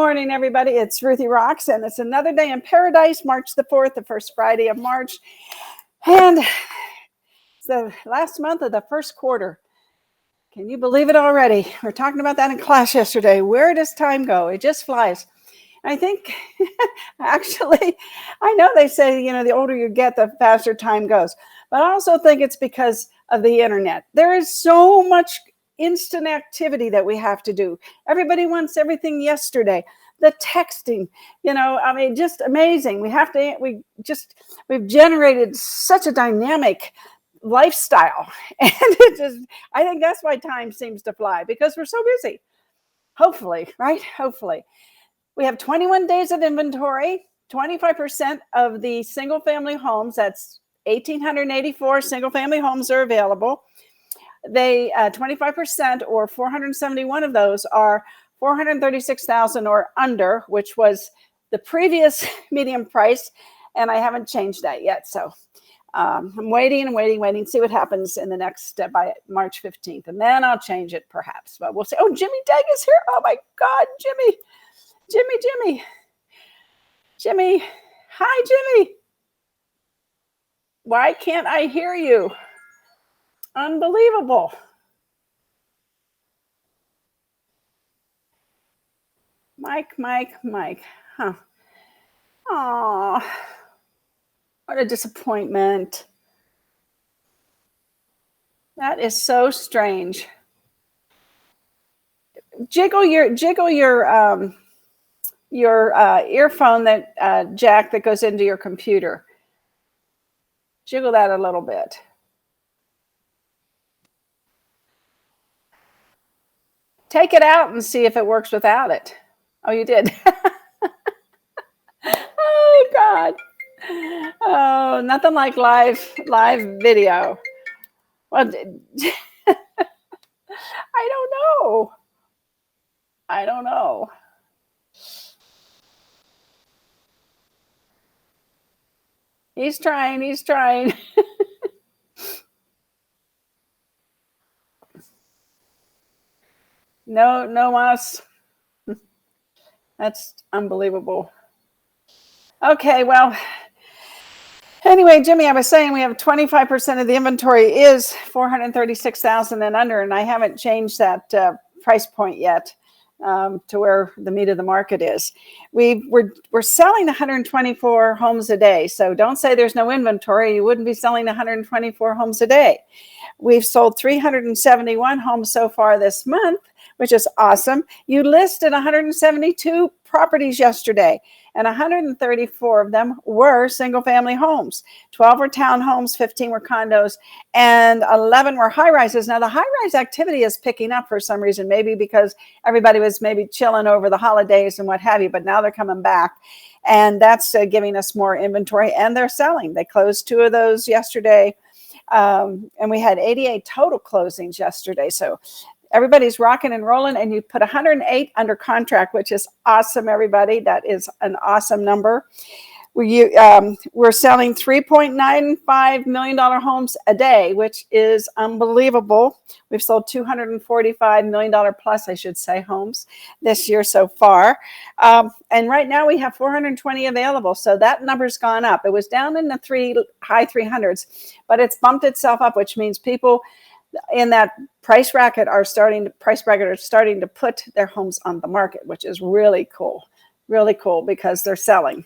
morning, everybody. It's Ruthie Rocks, and it's another day in paradise, March the 4th, the first Friday of March. And it's the last month of the first quarter. Can you believe it already? We were talking about that in class yesterday. Where does time go? It just flies. I think, actually, I know they say, the older you get, the faster time goes. But I also think it's because of the internet. There is so much instant activity that we have to do. Everybody wants everything yesterday. The texting, just amazing. We've generated such a dynamic lifestyle. And I think that's why time seems to fly, because we're so busy. Hopefully, right? Hopefully. We have 21 days of inventory, 25% of the single family homes, that's 1,884 single family homes are available. They 25% or 471 of those are 436,000 or under, which was the previous median price, and I haven't changed that yet. So I'm waiting, see what happens in the next by March 15th, and then I'll change it perhaps. But we'll see. Oh, Jimmy Degg is here. Oh my God, Jimmy. Hi, Jimmy. Why can't I hear you? Unbelievable. Mike. Huh. Oh, what a disappointment. That is so strange. Jiggle your earphone jack that goes into your computer. Jiggle that a little bit. Take it out and see if it works without it. Oh, you did. Oh God. Oh, nothing like live video. Well, I don't know. He's trying. No mas. That's unbelievable. Okay, well, anyway, Jimmy, I was saying we have 25% of the inventory is 436,000 and under, and I haven't changed that price point yet to where the meat of the market is. We're selling 124 homes a day, so don't say there's no inventory. You wouldn't be selling 124 homes a day. We've sold 371 homes so far this month, which is awesome. You listed 172 properties yesterday, and 134 of them were single-family homes. 12 were townhomes, 15 were condos, and 11 were high-rises. Now, the high-rise activity is picking up for some reason, maybe because everybody was maybe chilling over the holidays and what have you, but now they're coming back, and that's giving us more inventory, and they're selling. They closed 2 of those yesterday, and we had 88 total closings yesterday, so everybody's rocking and rolling, and you put 108 under contract, which is awesome, everybody. That is an awesome number. We're selling $3.95 million homes a day, which is unbelievable. We've sold $245 million plus, I should say, homes this year so far. And right now we have 420 available. So that number's gone up. It was down in the high 300s, but it's bumped itself up, which means people in that price bracket are starting to put their homes on the market, which is really cool because they're selling.